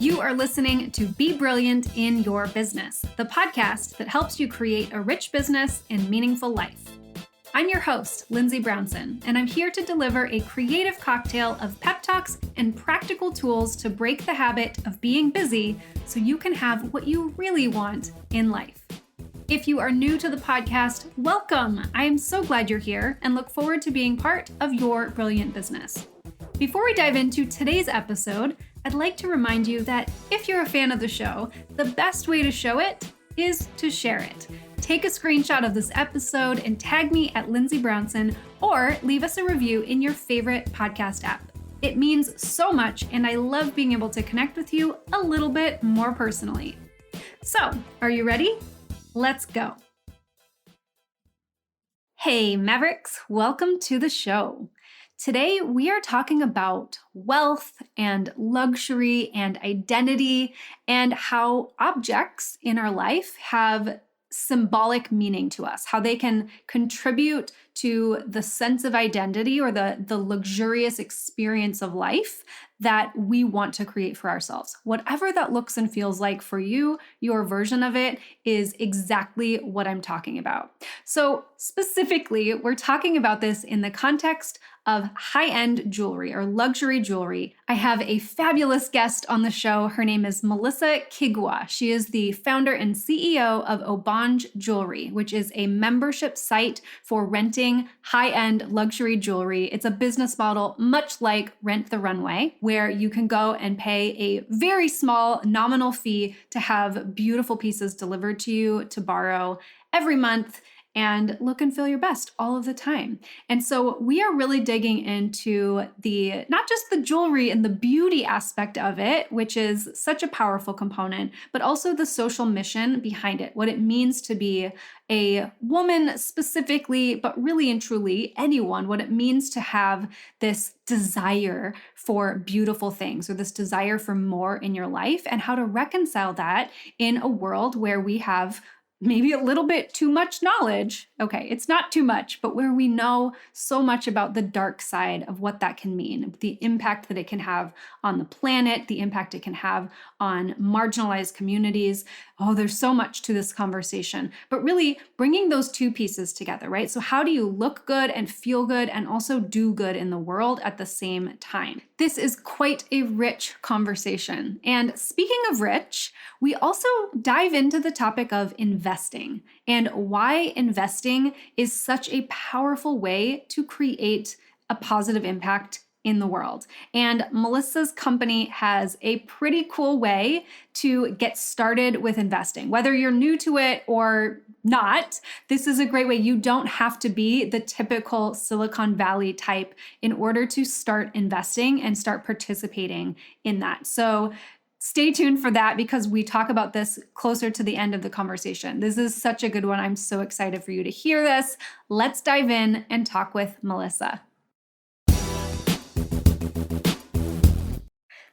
You are listening to Be Brilliant in Your Business, the podcast that helps you create a rich business and meaningful life. I'm your host, Lindsay Brownson, and I'm here to deliver a creative cocktail of pep talks and practical tools to break the habit of being busy so you can have what you really want in life. If you are new to the podcast, welcome. I am so glad you're here and look forward to being part of your brilliant business. Before we dive into today's episode, I'd like to remind you that if you're a fan of the show, the best way to show it is to share it. Take a screenshot of this episode and tag me at Lindsay Brownson or leave us a review in your favorite podcast app. It means so much, and I love being able to connect with you a little bit more personally. So, are you ready? Let's go. Hey, Mavericks, welcome to the show. Today, we are talking about wealth and luxury and identity and how objects in our life have symbolic meaning to us, how they can contribute to the sense of identity or the luxurious experience of life that we want to create for ourselves. Whatever that looks and feels like for you, your version of it is exactly what I'm talking about. So specifically, we're talking about this in the context of high-end jewelry or luxury jewelry. I have a fabulous guest on the show. Her name is Melissa Kiguwa. She is the founder and CEO of Obanj Jewelry, which is a membership site for renting high-end luxury jewelry. It's a business model much like Rent the Runway, where you can go and pay a very small nominal fee to have beautiful pieces delivered to you to borrow every month and look and feel your best all of the time. And so we are really digging into not just the jewelry and the beauty aspect of it, which is such a powerful component, but also the social mission behind it, what it means to be a woman specifically, but really and truly anyone, what it means to have this desire for beautiful things or this desire for more in your life, and how to reconcile that in a world where we have maybe a little bit too much knowledge. Okay, it's not too much, but where we know so much about the dark side of what that can mean, the impact that it can have on the planet, the impact it can have on marginalized communities. Oh, there's so much to this conversation, but really bringing those two pieces together, right? So how do you look good and feel good and also do good in the world at the same time? This is quite a rich conversation. And speaking of rich, we also dive into the topic of investing and why investing is such a powerful way to create a positive impact in the world. And Melissa's company has a pretty cool way to get started with investing. Whether you're new to it or not, this is a great way. You don't have to be the typical Silicon Valley type in order to start investing and start participating in that. So stay tuned for that because we talk about this closer to the end of the conversation. This is such a good one. I'm so excited for you to hear this. Let's dive in and talk with Melissa.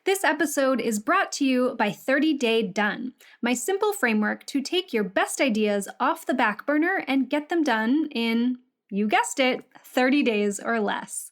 This episode is brought to you by 30 Day Done, my simple framework to take your best ideas off the back burner and get them done in, you guessed it, 30 days or less.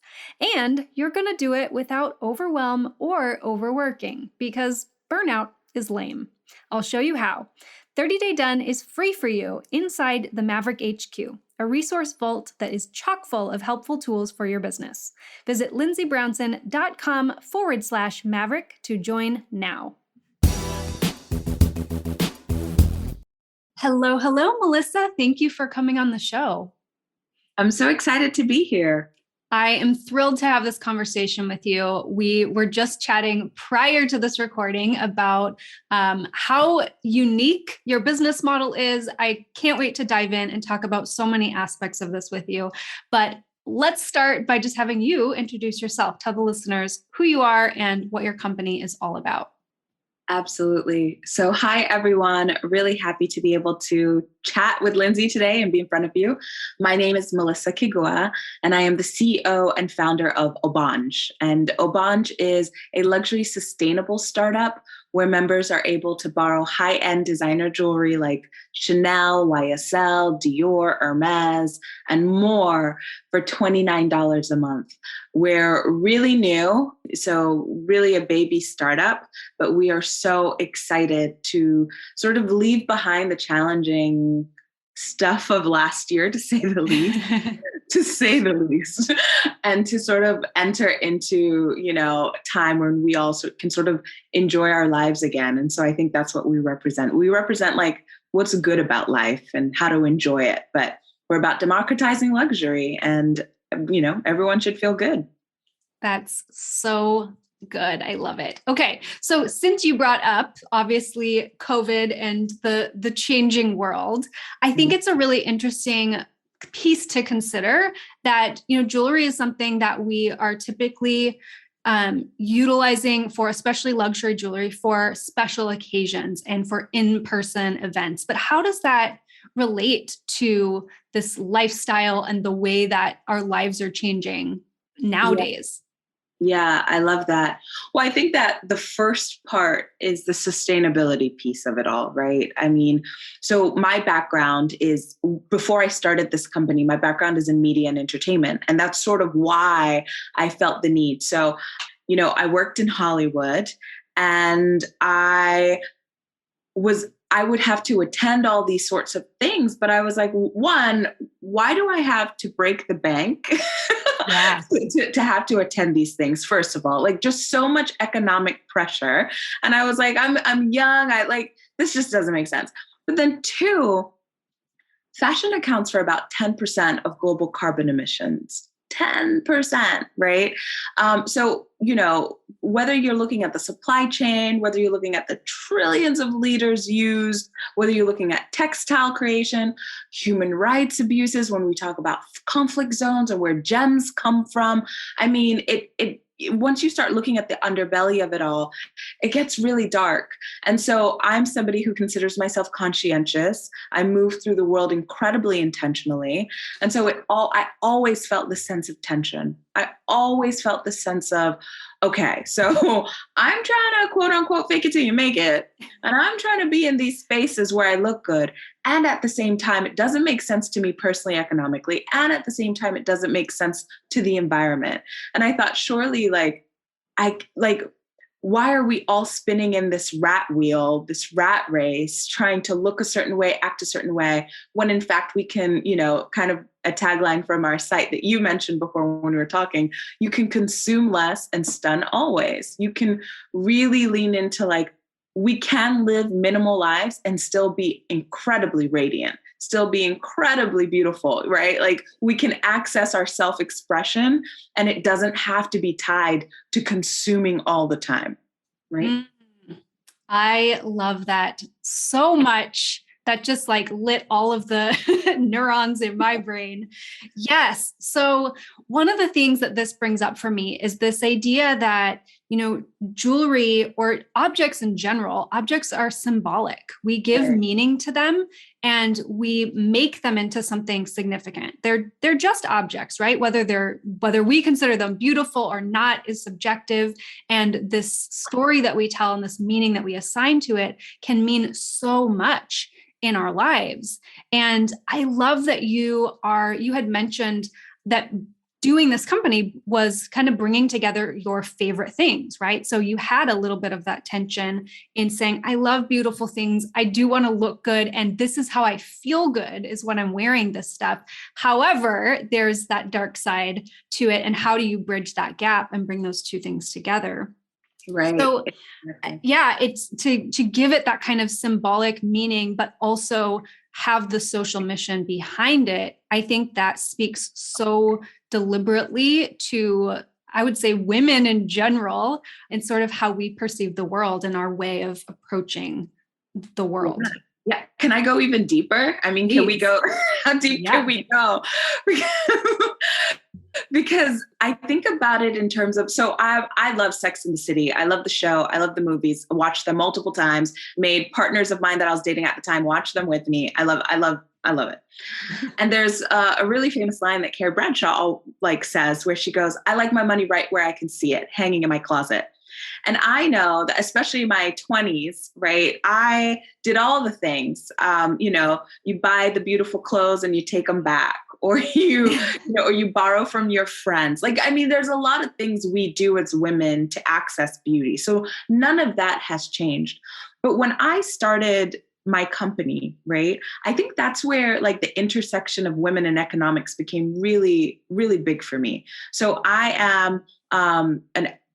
And you're going to do it without overwhelm or overworking because burnout is lame. I'll show you how. 30 Day Done is free for you inside the Maverick HQ, a resource vault that is chock full of helpful tools for your business. Visit lindsaybrownson.com/Maverick to join now. Hello, Melissa. Thank you for coming on the show. I'm so excited to be here. I am thrilled to have this conversation with you. We were just chatting prior to this recording about how unique your business model is. I can't wait to dive in and talk about so many aspects of this with you. But let's start by just having you introduce yourself. Tell the listeners who you are and what your company is all about. Absolutely. So hi, everyone. Really happy to be able to chat with Lindsay today and be in front of you. My name is Melissa Kiguwa, and I am the CEO and founder of Obanj. And Obanj is a luxury sustainable startup where members are able to borrow high-end designer jewelry like Chanel, YSL, Dior, Hermes, and more for $29 a month. We're really new, so really a baby startup, but we are so excited to sort of leave behind the challenging stuff of last year, to say the least. To say the least, and to sort of enter into, time when we also can sort of enjoy our lives again. And so I think that's what we represent. We represent like what's good about life and how to enjoy it. But we're about democratizing luxury, and, everyone should feel good. That's so good. I love it. Okay. So since you brought up obviously COVID and the changing world, I think it's a really interesting piece to consider that, jewelry is something that we are typically utilizing for, especially luxury jewelry, for special occasions and for in-person events. But how does that relate to this lifestyle and the way that our lives are changing nowadays? Yeah, I love that. Well, I think that the first part is the sustainability piece of it all, right? I mean, so my background is, before I started this company, my background is in media and entertainment. And that's sort of why I felt the need. So, I worked in Hollywood, and I would have to attend all these sorts of things, but I was like, one, why do I have to break the bank? Yeah. to have to attend these things, first of all, like just so much economic pressure. And I was like, I'm young. This just doesn't make sense. But then two, fashion accounts for about 10% of global carbon emissions. 10%, right? So, whether you're looking at the supply chain, whether you're looking at the trillions of liters used, whether you're looking at textile creation, human rights abuses, when we talk about conflict zones or where gems come from, I mean, it once you start looking at the underbelly of it all, it gets really dark. And so I'm somebody who considers myself conscientious. I move through the world incredibly intentionally. And so I always felt this sense of tension. I always felt this sense of, okay, so I'm trying to quote unquote fake it till you make it. And I'm trying to be in these spaces where I look good. And at the same time, it doesn't make sense to me personally, economically. And at the same time, it doesn't make sense to the environment. And I thought, surely, why are we all spinning in this rat wheel, this rat race, trying to look a certain way, act a certain way, when in fact we can, kind of a tagline from our site that you mentioned before when we were talking, you can consume less and stun always. You can really lean into we can live minimal lives and still be incredibly radiant, still be incredibly beautiful, right? We can access our self-expression, and it doesn't have to be tied to consuming all the time, right? I love that so much. That just lit all of the neurons in my brain. Yes. So one of the things that this brings up for me is this idea that, jewelry or objects in general, objects are symbolic. We give meaning to them and we make them into something significant. They're just objects, right? Whether we consider them beautiful or not is subjective. And this story that we tell and this meaning that we assign to it can mean so much in our lives. And I love that you had mentioned that doing this company was kind of bringing together your favorite things, right? So you had a little bit of that tension in saying, I love beautiful things. I do want to look good. And this is how I feel good, is when I'm wearing this stuff. However, there's that dark side to it. And how do you bridge that gap and bring those two things together? Right. So yeah, it's to give it that kind of symbolic meaning, but also have the social mission behind it. I think that speaks so deliberately to, I would say, women in general, and sort of how we perceive the world and our way of approaching the world. Yeah. Can I go even deeper? I mean, can we go, how deep can we go? Because I think about it in terms of, so I love Sex and the City. I love the show. I love the movies. I watched them multiple times, made partners of mine that I was dating at the time watch them with me. I love it. And there's a really famous line that Carrie Bradshaw says, where she goes, I like my money right where I can see it, hanging in my closet. And I know that especially in my 20s, right? I did all the things. You buy the beautiful clothes and you take them back, or or you borrow from your friends. Like, I mean, there's a lot of things we do as women to access beauty. So none of that has changed. But when I started my company, right? I think that's where like the intersection of women and economics became really, really big for me. So I am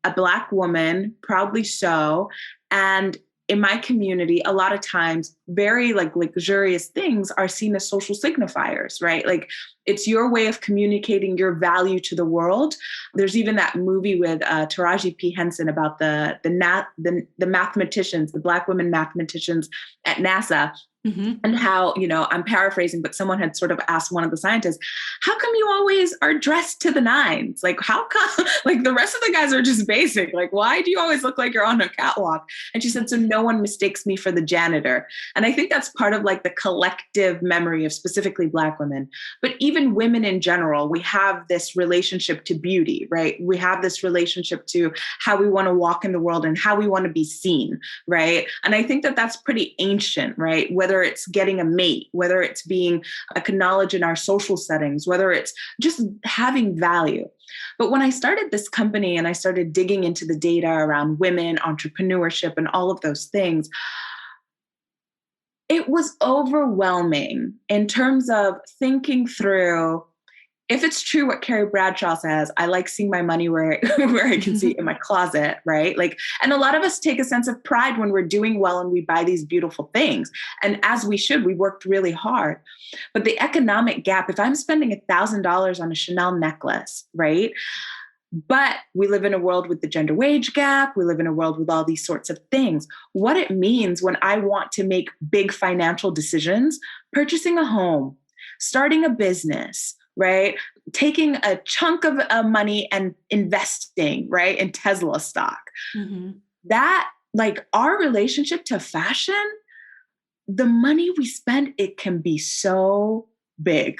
a Black woman, proudly so. And in my community, a lot of times very like luxurious things are seen as social signifiers, right? Like it's your way of communicating your value to the world. There's even that movie with Taraji P. Henson about the mathematicians, the Black women mathematicians at NASA. Mm-hmm. And how, I'm paraphrasing, but someone had sort of asked one of the scientists, how come you always are dressed to the nines? Like, how come, like the rest of the guys are just basic? Like, why do you always look like you're on a catwalk? And she said, so no one mistakes me for the janitor. And I think that's part of like the collective memory of specifically Black women, but even women in general, we have this relationship to beauty, right? We have this relationship to how we want to walk in the world and how we want to be seen, right? And I think that that's pretty ancient, right? Whether it's getting a mate, whether it's being acknowledged in our social settings, whether it's just having value. But when I started this company and I started digging into the data around women, entrepreneurship, and all of those things, it was overwhelming in terms of thinking through, if it's true what Carrie Bradshaw says, I like seeing my money where I can see it in my closet, right? Like, and a lot of us take a sense of pride when we're doing well and we buy these beautiful things. And as we should, we worked really hard. But the economic gap, if I'm spending $1,000 on a Chanel necklace, right? But we live in a world with the gender wage gap. We live in a world with all these sorts of things. What it means when I want to make big financial decisions, purchasing a home, starting a business, right? Taking a chunk of money and investing, right, in Tesla stock. Mm-hmm. That, like our relationship to fashion, the money we spend, it can be so big,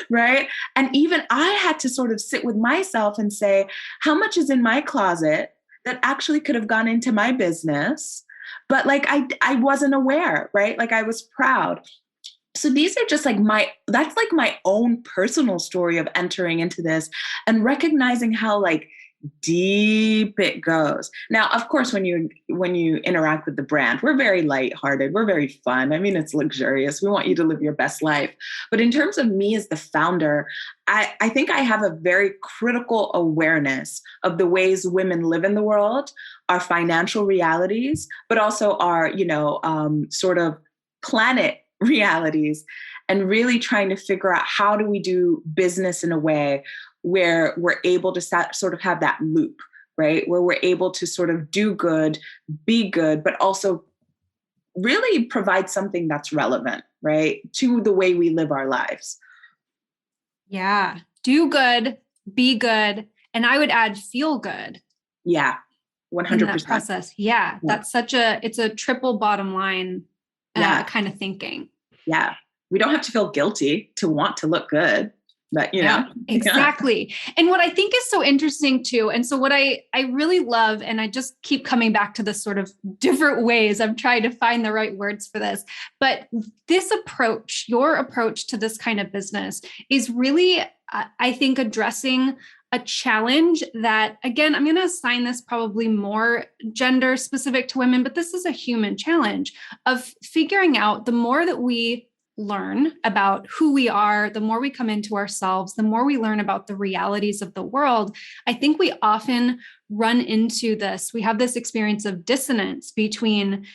right? And even I had to sort of sit with myself and say, how much is in my closet that actually could have gone into my business? But like, I wasn't aware, right? Like I was proud. So these are just like that's like my own personal story of entering into this and recognizing how like deep it goes. Now, of course, when you interact with the brand, we're very lighthearted. We're very fun. I mean, it's luxurious. We want you to live your best life. But in terms of me as the founder, I think I have a very critical awareness of the ways women live in the world, our financial realities, but also our, sort of planet realities, and really trying to figure out how do we do business in a way where we're able to sort of have that loop, right? Where we're able to sort of do good, be good, but also really provide something that's relevant, right? To the way we live our lives. Yeah. Do good, be good. And I would add feel good. Yeah. 100%. In that process. Yeah. That's it's a triple bottom line kind of thinking. Yeah. We don't have to feel guilty to want to look good, but exactly. Yeah. And what I think is so interesting too. And so what I really love, and I just keep coming back to this sort of different ways, I'm trying to find the right words for this, but this approach, your approach to this kind of business is really, I think, addressing a challenge that, again, I'm going to assign this probably more gender specific to women, but this is a human challenge of figuring out the more that we learn about who we are, the more we come into ourselves, the more we learn about the realities of the world. I think we often run into this. We have this experience of dissonance between,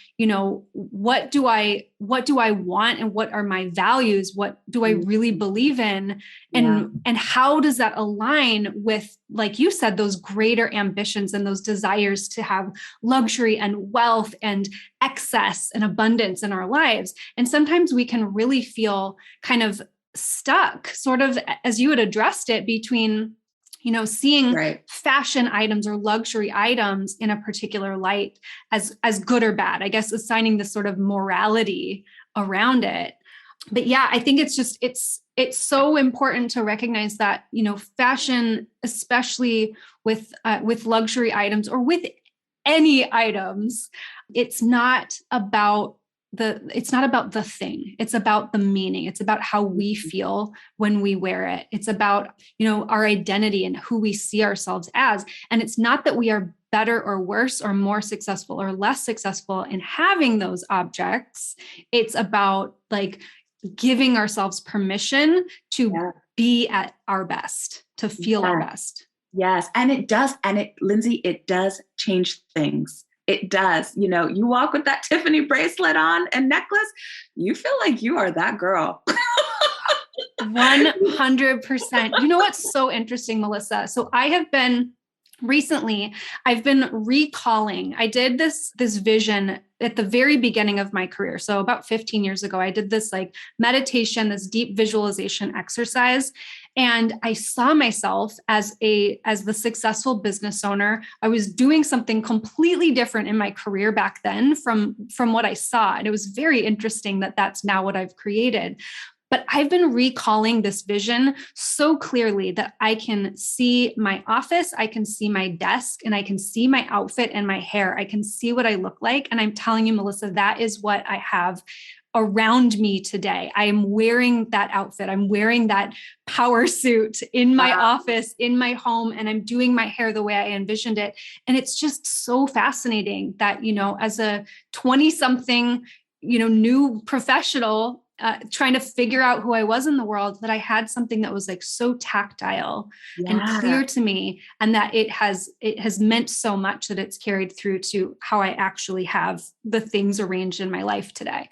what do I want and what are my values? What do I really believe in? And how does that align with, like you said, those greater ambitions and those desires to have luxury and wealth and excess and abundance in our lives? And sometimes we can really feel kind of stuck, sort of, as you had addressed it, between seeing fashion items or luxury items in a particular light as good or bad, I guess, assigning this sort of morality around it. But yeah, I think it's it's so important to recognize that, fashion, especially with luxury items or with any items, it's not about the thing. It's about the meaning. It's about how we feel when we wear it. It's about, our identity and who we see ourselves as. And it's not that we are better or worse or more successful or less successful in having those objects. It's about like giving ourselves permission to be at our best, to feel our best. Yes. And it does. And Lindsay, it does change things. It does. You walk with that Tiffany bracelet on and necklace, you feel like you are that girl. 100%. You know what's so interesting, Melissa? So I've been recalling, I did this vision at the very beginning of my career. So about 15 years ago, I did this like meditation, this deep visualization exercise. And I saw myself as the successful business owner. I was doing something completely different in my career back then from what I saw. And it was very interesting that that's now what I've created. But I've been recalling this vision so clearly that I can see my office, I can see my desk, and I can see my outfit and my hair. I can see what I look like. And I'm telling you, Melissa, that is what I have around me today. I am wearing that outfit. I'm wearing that power suit in my office, in my home, and I'm doing my hair the way I envisioned it. And it's just so fascinating that, as a 20-something, new professional, trying to figure out who I was in the world, that I had something that was like so tactile and clear to me, and that it has meant so much that it's carried through to how I actually have the things arranged in my life today.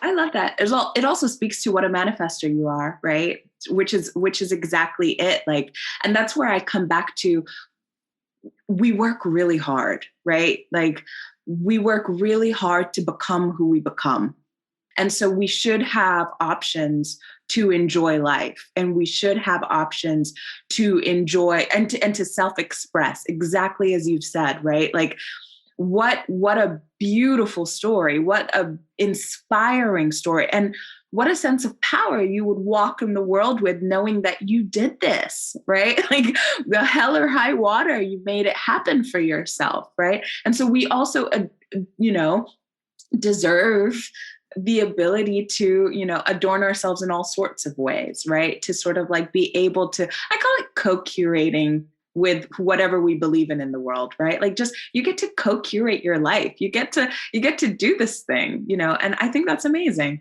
I love that. It also speaks to what a manifestor you are, right? Which is exactly it. Like, and that's where I come back to, we work really hard, right? Like we work really hard to become who we become. And so we should have options to enjoy life, and we should have options to enjoy and to self-express, exactly as you've said, right? Like what a beautiful story, what a inspiring story, and what a sense of power you would walk in the world with, knowing that you did this, right? Like the hell or high water, you made it happen for yourself, right? And so we also, deserve the ability to, adorn ourselves in all sorts of ways, right? To sort of like be able to, I call it co-curating with whatever we believe in the world, right? Like just, you get to co-curate your life. You get to do this thing, and I think that's amazing.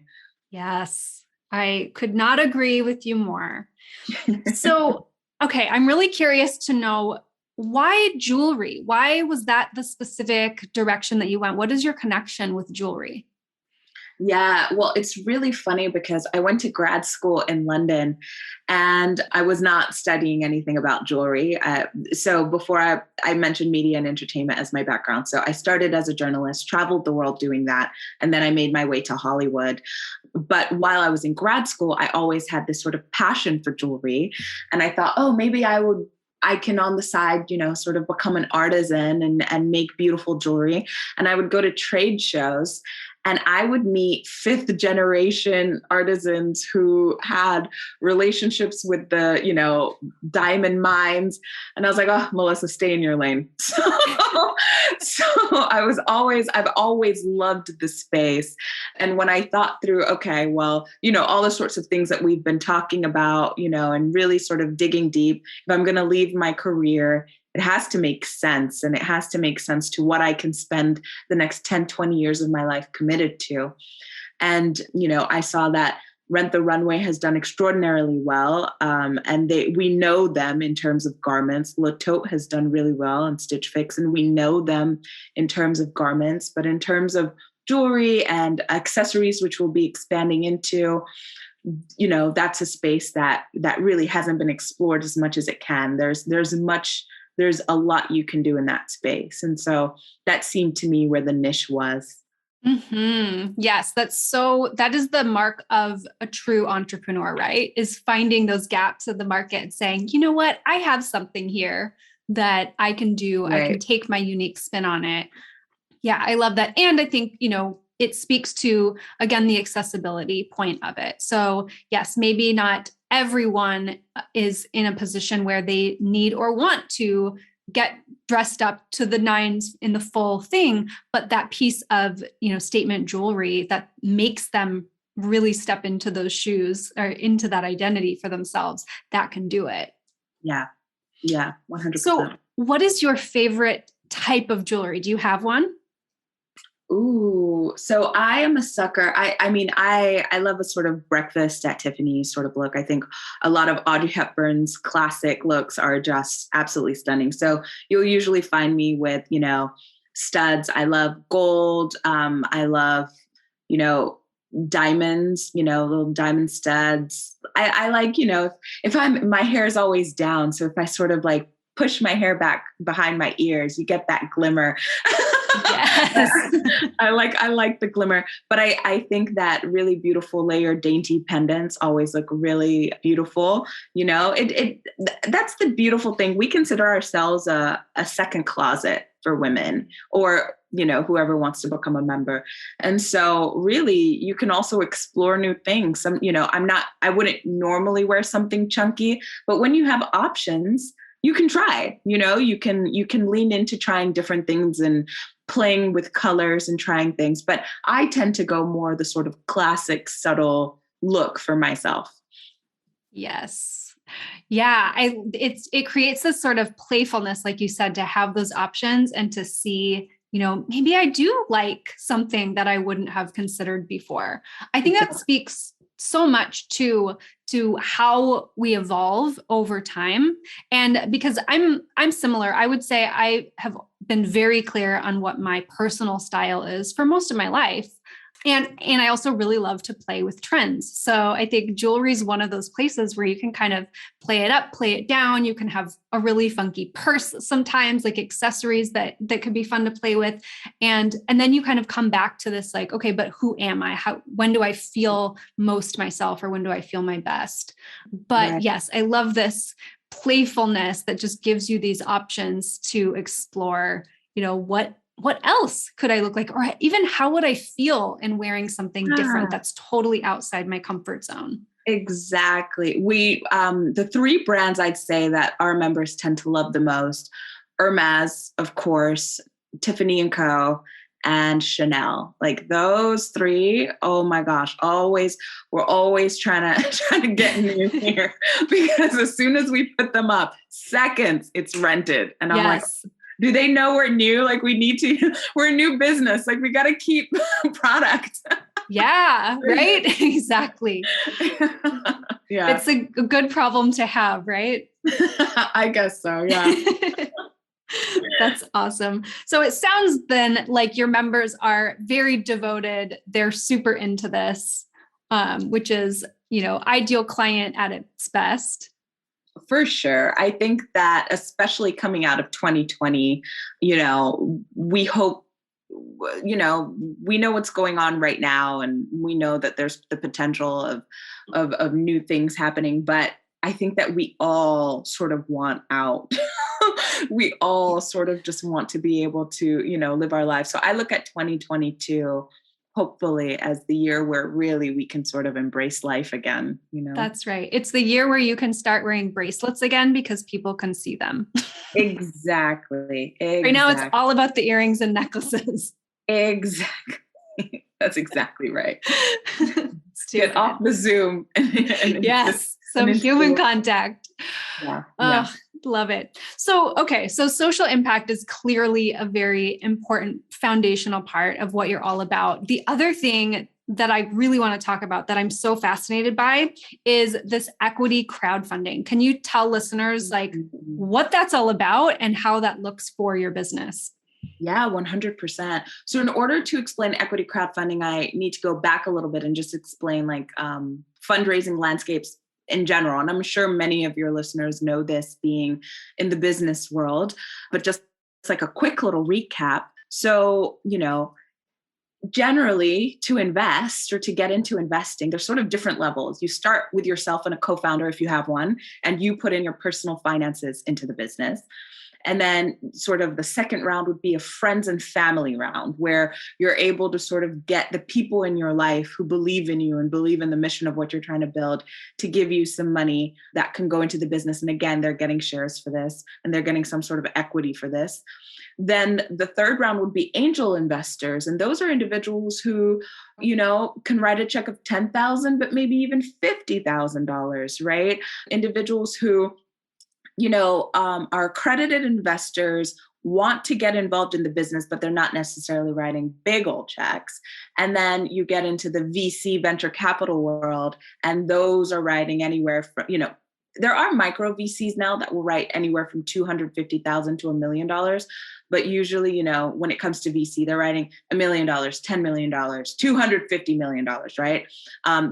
Yes, I could not agree with you more. So, okay, I'm really curious to know, why jewelry? Why was that the specific direction that you went? What is your connection with jewelry? Yeah, well, it's really funny because I went to grad school in London and I was not studying anything about jewelry. So before I mentioned media and entertainment as my background. So I started as a journalist, traveled the world doing that, and then I made my way to Hollywood. But while I was in grad school, I always had this sort of passion for jewelry. And I thought, oh, maybe I can on the side, sort of become an artisan and make beautiful jewelry. And I would go to trade shows and I would meet fifth generation artisans who had relationships with the, diamond mines. And I was like, oh, Melissa, stay in your lane. So I've always loved the space. And when I thought through, okay, well, all the sorts of things that we've been talking about, and really sort of digging deep, if I'm going to leave my career, it has to make sense. And it has to make sense to what I can spend the next 10, 20 years of my life committed to. And, I saw that Rent the Runway has done extraordinarily well. And we know them in terms of garments. Le Tote has done really well on Stitch Fix, and we know them in terms of garments. But in terms of jewelry and accessories, which we'll be expanding into, that's a space that really hasn't been explored as much as it can. There's a lot you can do in that space. And so that seemed to me where the niche was. Mm-hmm. Yes, that is the mark of a true entrepreneur, right? Is finding those gaps in the market and saying, you know what, I have something here that I can do. Right. I can take my unique spin on it. Yeah, I love that. And I think, it speaks to, again, the accessibility point of it. So yes, maybe not everyone is in a position where they need or want to get dressed up to the nines in the full thing, but that piece of, statement jewelry that makes them really step into those shoes or into that identity for themselves, that can do it. Yeah. Yeah. 100%. So what is your favorite type of jewelry? Do you have one? Ooh, so I am a sucker. I love a sort of breakfast at Tiffany's sort of look. I think a lot of Audrey Hepburn's classic looks are just absolutely stunning. So you'll usually find me with, studs. I love gold. I love, diamonds, little diamond studs. I like, if my hair is always down. So if I sort of like push my hair back behind my ears, you get that glimmer. Yes. I like the glimmer, but I think that really beautiful layered dainty pendants always look really beautiful. That's the beautiful thing. We consider ourselves a second closet for women, or whoever wants to become a member. And so really you can also explore new things. I wouldn't normally wear something chunky, but when you have options, you can try, you can lean into trying different things and playing with colors and trying things. But I tend to go more the sort of classic, subtle look for myself. Yes. Yeah. It creates this sort of playfulness, like you said, to have those options and to see, maybe I do like something that I wouldn't have considered before. I think that speaks so much to how we evolve over time. And because I'm similar, I would say I have been very clear on what my personal style is for most of my life. And I also really love to play with trends. So I think jewelry is one of those places where you can kind of play it up, play it down. You can have a really funky purse sometimes, like accessories that could be fun to play with. And then you kind of come back to this like, okay, but who am I? When do I feel most myself, or when do I feel my best? But Right. Yes, I love this playfulness that just gives you these options to explore, what else could I look like? Or even how would I feel in wearing something different that's totally outside my comfort zone? Exactly. The three brands I'd say that our members tend to love the most: Hermes, of course, Tiffany & Co., and Chanel. Like those three, oh my gosh, we're always trying to get new here, because as soon as we put them up, seconds it's rented. And I'm like, Yes. do they know we're new? Like we're a new business. Like we got to keep product. Yeah, right. Exactly. Yeah. It's a good problem to have, right? I guess so. Yeah. That's awesome. So it sounds then like your members are very devoted. They're super into this, which is, ideal client at its best. For sure. I think that especially coming out of 2020, we hope, we know what's going on right now, and we know that there's the potential of new things happening. But I think that we all sort of want out. We all sort of just want to be able to, live our lives. So I look at 2022, hopefully, as the year where really we can sort of embrace life again, That's right. It's the year where you can start wearing bracelets again because people can see them. Exactly. Right now, it's all about the earrings and necklaces. Exactly. That's exactly right. Get off the Zoom. Yes. Some human contact. Yeah. Oh, love it. So social impact is clearly a very important foundational part of what you're all about. The other thing that I really want to talk about that I'm so fascinated by is this equity crowdfunding. Can you tell listeners like what that's all about and how that looks for your business? Yeah, 100%. So in order to explain equity crowdfunding, I need to go back a little bit and just explain like fundraising landscapes in general. And I'm sure many of your listeners know this being in the business world, but just like a quick little recap. So, generally to invest or to get into investing, there's sort of different levels. You start with yourself and a co-founder if you have one, and you put in your personal finances into the business. And then sort of the second round would be a friends and family round, where you're able to sort of get the people in your life who believe in you and believe in the mission of what you're trying to build to give you some money that can go into the business. And again, they're getting shares for this and they're getting some sort of equity for this. Then the third round would be angel investors. And those are individuals who, can write a check of $10,000, but maybe even $50,000, right? Individuals who, are accredited investors, want to get involved in the business, but they're not necessarily writing big old checks. And then you get into the VC venture capital world, and those are writing anywhere from, there are micro VCs now that will write anywhere from $250,000 to $1 million. But usually, when it comes to VC, they're writing $1 million, $10 million, $250 million, right?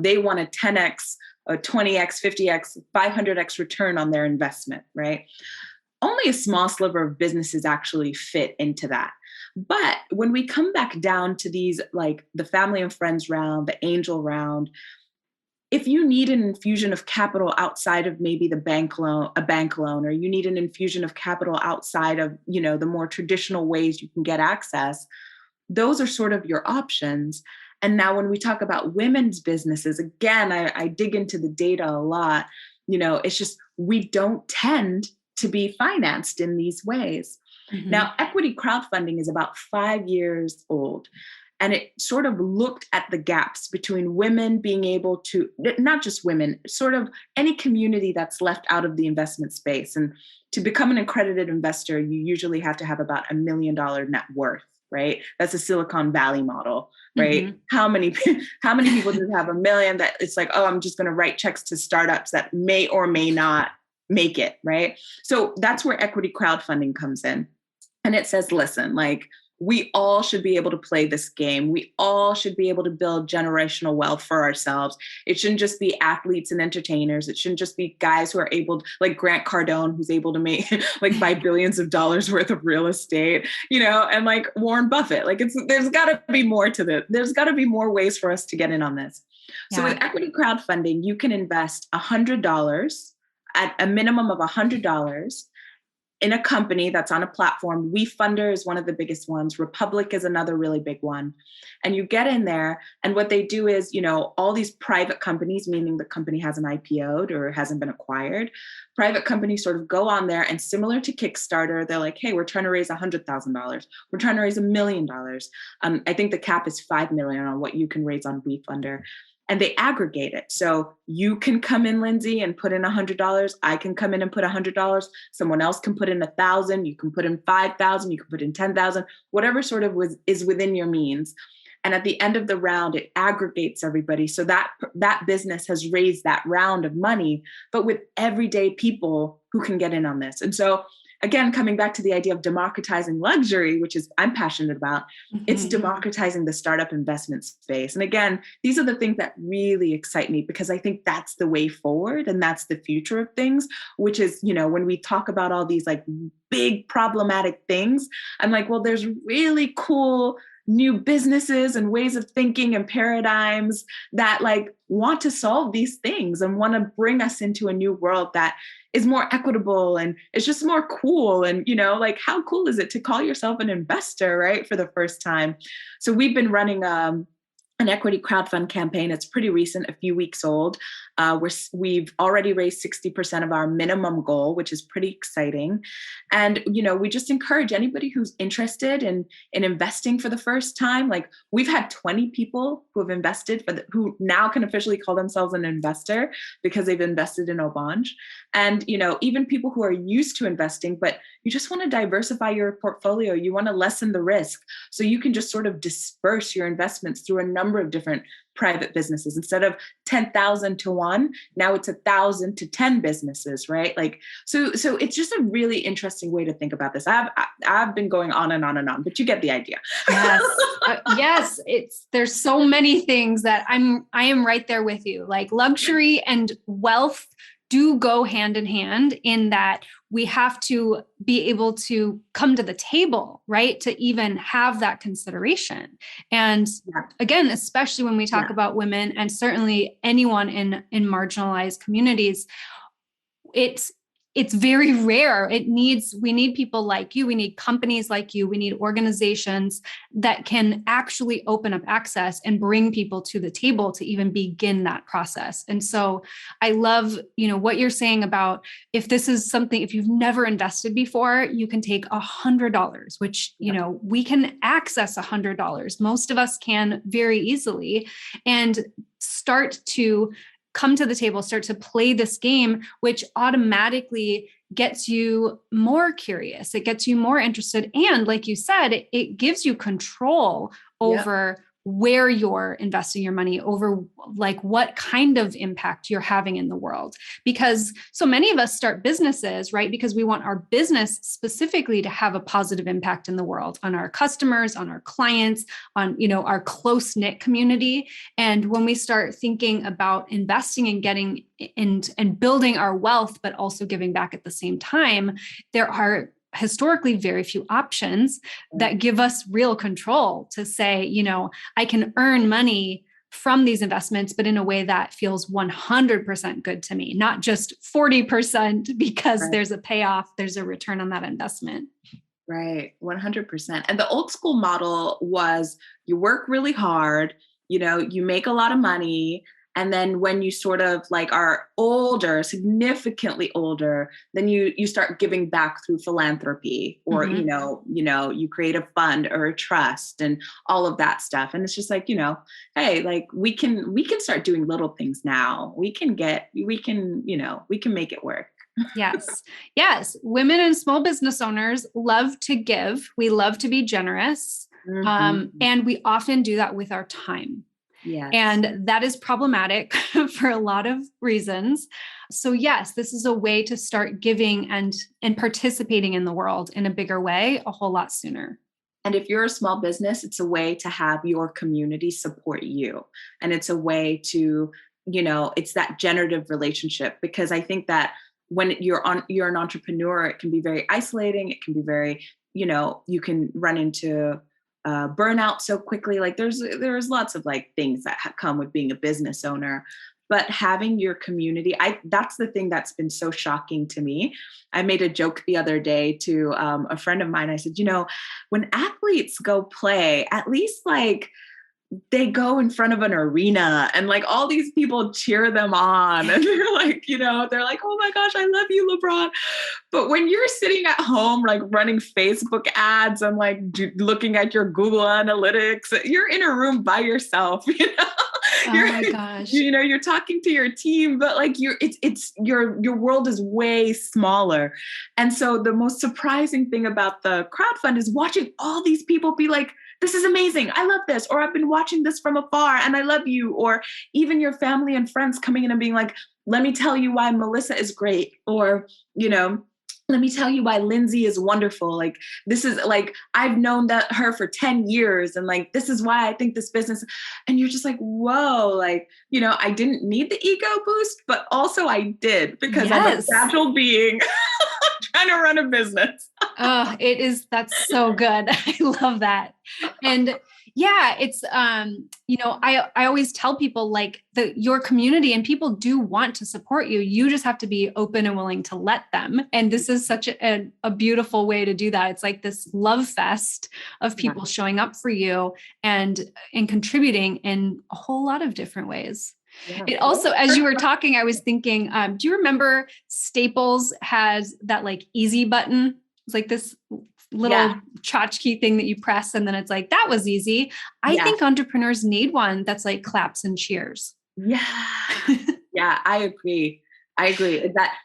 They want a 10x, a 20x, 50x, 500x return on their investment, right? Only a small sliver of businesses actually fit into that. But when we come back down to these, like the family and friends round, the angel round, if you need an infusion of capital outside of maybe a bank loan, or you need an infusion of capital outside of, the more traditional ways you can get access, those are sort of your options. And now when we talk about women's businesses, again, I dig into the data a lot. It's just, we don't tend to be financed in these ways. Mm-hmm. Now, equity crowdfunding is about 5 years old. And it sort of looked at the gaps between women being able to, not just women, sort of any community that's left out of the investment space. And to become an accredited investor, you usually have to have about $1 million net worth, right? That's a Silicon Valley model, right? Mm-hmm. How many people just have $1 million that it's like, oh, I'm just going to write checks to startups that may or may not make it, right? So that's where equity crowdfunding comes in. And it says, listen, we all should be able to play this game. We all should be able to build generational wealth for ourselves. It shouldn't just be athletes and entertainers. It shouldn't just be guys who are able to, like Grant Cardone, who's able to make buy billions of dollars worth of real estate, and like Warren Buffett. There's got to be more to this. There's got to be more ways for us to get in on this. Yeah. So with equity crowdfunding, you can invest $100 at a minimum of $100 in a company that's on a platform. WeFunder is one of the biggest ones. Republic is another really big one. And you get in there, and what they do is, all these private companies, meaning the company hasn't IPO'd or hasn't been acquired, private companies sort of go on there, and similar to Kickstarter, they're like, hey, we're trying to raise $100,000. We're trying to raise $1 million. I think the cap is $5 million on what you can raise on WeFunder. And they aggregate it. So you can come in, Lindsay, and put in $100. I can come in and put $100. Someone else can put in 1,000. You can put in 5,000. You can put in 10,000. Whatever sort of is within your means. And at the end of the round, it aggregates everybody. So that business has raised that round of money, but with everyday people who can get in on this. And so, again, coming back to the idea of democratizing luxury, which is I'm passionate about, it's democratizing the startup investment space. And again, these are the things that really excite me, because I think that's the way forward and that's the future of things, which is, when we talk about all these big problematic things, I'm like, well, there's really cool new businesses and ways of thinking and paradigms that want to solve these things and want to bring us into a new world that is more equitable and it's just more cool. And, how cool is it to call yourself an investor, right? For the first time. So we've been running an equity crowdfund campaign. It's pretty recent, a few weeks old. We've already raised 60% of our minimum goal, which is pretty exciting. And, we just encourage anybody who's interested in investing for the first time. We've had 20 people who have invested who now can officially call themselves an investor because they've invested in Obanj. And, even people who are used to investing, but you just want to diversify your portfolio. You want to lessen the risk. So you can just sort of disperse your investments through a number of different private businesses. Instead of 10,000 to one, now it's 1,000 to 10 businesses, right? So it's just a really interesting way to think about this. I've been going on and on and on, but you get the idea. Yes. Yes. There's so many things that I am right there with you. Luxury and wealth do go hand in hand, in that we have to be able to come to the table, right? To even have that consideration. And again, especially when we talk about women, and certainly anyone in marginalized communities, it it's very rare. We need people like you. We need companies like you. We need organizations that can actually open up access and bring people to the table to even begin that process. And so I love, what you're saying about if this is something, if you've never invested before, you can take $100, which, we can access $100. Most of us can very easily, and start to come to the table, start to play this game, which automatically gets you more curious. It gets you more interested. And like you said, it gives you control over where you're investing your money, over like what kind of impact you're having in the world. Because so many of us start businesses, right? Because we want our business specifically to have a positive impact in the world, on our customers, on our clients, on, our close-knit community. And when we start thinking about investing and getting and building our wealth, but also giving back at the same time, there are historically very few options that give us real control to say, I can earn money from these investments, but in a way that feels 100% good to me, not just 40% because there's a payoff, there's a return on that investment. Right. 100%. And the old school model was you work really hard, you make a lot of money. And then when you sort of like are older, significantly older, then you start giving back through philanthropy, or, you create a fund or a trust and all of that stuff. And it's just like, hey, like we can start doing little things now. We can make it work. Yes. Yes. Women and small business owners love to give. We love to be generous. And we often do that with our time. Yes. And that is problematic for a lot of reasons. So yes, this is a way to start giving and participating in the world in a bigger way, a whole lot sooner. And if you're a small business, it's a way to have your community support you. And it's a way to, it's that generative relationship, because I think that when you're an entrepreneur, it can be very isolating. It can be very, you can run into burnout so quickly. Like there's lots of like things that come with being a business owner, but having your community, that's the thing that's been so shocking to me. I made a joke the other day to a friend of mine. I said, when athletes go play, at least like they go in front of an arena and like all these people cheer them on and they're like, they're like, oh my gosh, I love you, LeBron. But when you're sitting at home, like running Facebook ads and like looking at your Google Analytics, you're in a room by yourself, Oh my gosh. You're talking to your team, but like your world is way smaller. And so the most surprising thing about the crowdfund is watching all these people be like, this is amazing. I love this. Or I've been watching this from afar and I love you. Or even your family and friends coming in and being like, let me tell you why Melissa is great. Or, let me tell you why Lindsay is wonderful. Like, this is like, I've known her for 10 years. And like, this is why I think this business, and you're just like, whoa, like, I didn't need the ego boost, but also I did, because I'm a fragile being trying to run a business. Oh, that's so good. I love that. And yeah, it's, I always tell people like your community and people do want to support you. You just have to be open and willing to let them. And this is such a beautiful way to do that. It's like this love fest of people showing up for you and contributing in a whole lot of different ways. Yeah. It also, as you were talking, I was thinking, do you remember Staples has that like easy button? It's like this little tchotchke thing that you press and then it's like, that was easy. I think entrepreneurs need one that's like claps and cheers. Yeah. Yeah, I agree.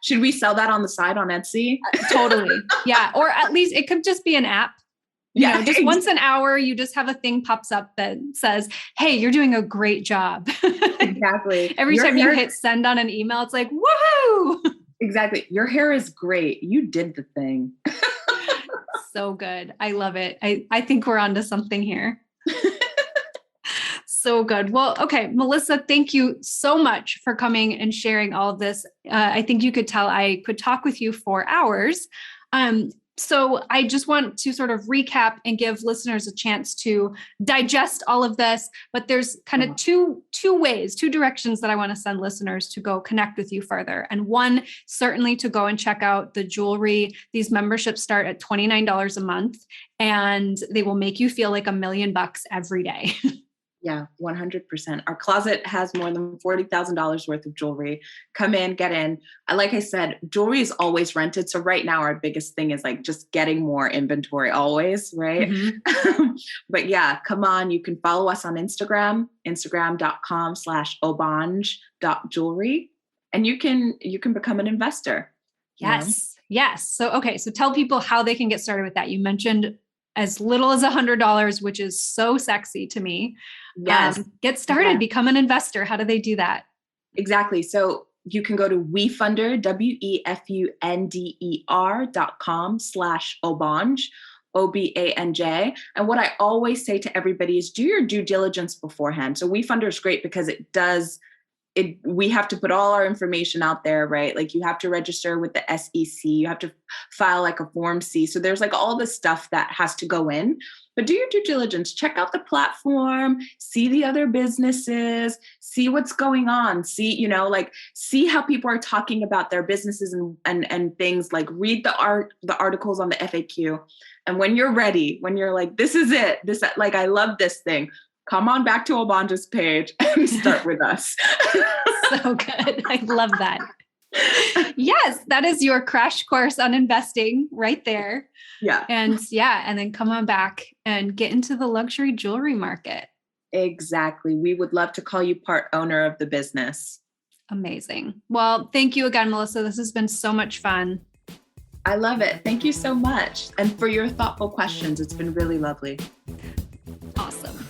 Should we sell that on the side on Etsy? Totally. Yeah. Or at least it could just be an app. Just once an hour, you just have a thing pops up that says, hey, you're doing a great job. Exactly. Every time you hit send on an email, it's like, woohoo. Exactly. Your hair is great. You did the thing. So good. I love it. I think we're onto something here. So good. Well, okay, Melissa, thank you so much for coming and sharing all of this. I think you could tell I could talk with you for hours. So I just want to sort of recap and give listeners a chance to digest all of this. But there's kind of two directions that I want to send listeners to go connect with you further. And one, certainly to go and check out the jewelry. These memberships start at $29 a month, and they will make you feel like $1 million every day. Yeah, 100%. Our closet has more than $40,000 worth of jewelry. Come in, get in. Like I said, jewelry is always rented. So right now our biggest thing is like just getting more inventory always, right? Mm-hmm. But yeah, come on. You can follow us on Instagram, instagram.com/obanj.jewelry. And you can become an investor. Yes. Yes. So, okay. So tell people how they can get started with that. You mentioned as little as $100, which is so sexy to me. Yes. Get started, become an investor. How do they do that? Exactly. So you can go to WeFunder, WeFunder.com/Obanj, OBANJ. And what I always say to everybody is do your due diligence beforehand. So WeFunder is great because we have to put all our information out there, right? Like you have to register with the SEC, you have to file like a Form C. So there's like all the stuff that has to go in, but do your due diligence, check out the platform, see the other businesses, see what's going on, see how people are talking about their businesses and things, like read the articles on the FAQ. And when you're ready, when you're like, this is it, like, I love this thing, come on back to Obanj's page and start with us. So good. I love that. Yes, that is your crash course on investing right there. Yeah. And then come on back and get into the luxury jewelry market. Exactly. We would love to call you part owner of the business. Amazing. Well, thank you again, Melissa. This has been so much fun. I love it. Thank you so much. And for your thoughtful questions. It's been really lovely. Awesome.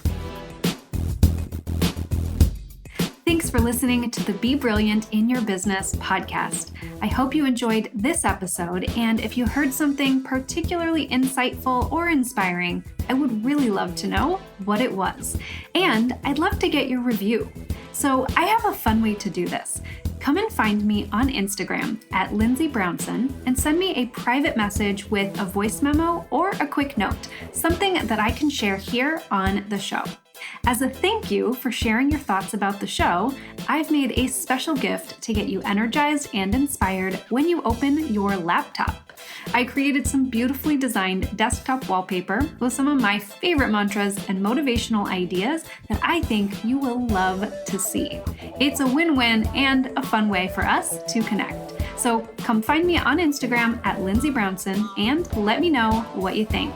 Thanks for listening to the Be Brilliant in Your Business podcast. I hope you enjoyed this episode, and if you heard something particularly insightful or inspiring, I would really love to know what it was. And I'd love to get your review. So I have a fun way to do this. Come and find me on Instagram at Lindsay Brownson and send me a private message with a voice memo or a quick note, something that I can share here on the show. As a thank you for sharing your thoughts about the show, I've made a special gift to get you energized and inspired when you open your laptop. I created some beautifully designed desktop wallpaper with some of my favorite mantras and motivational ideas that I think you will love to see. It's a win-win and a fun way for us to connect. So come find me on Instagram at Lindsay Brownson and let me know what you think.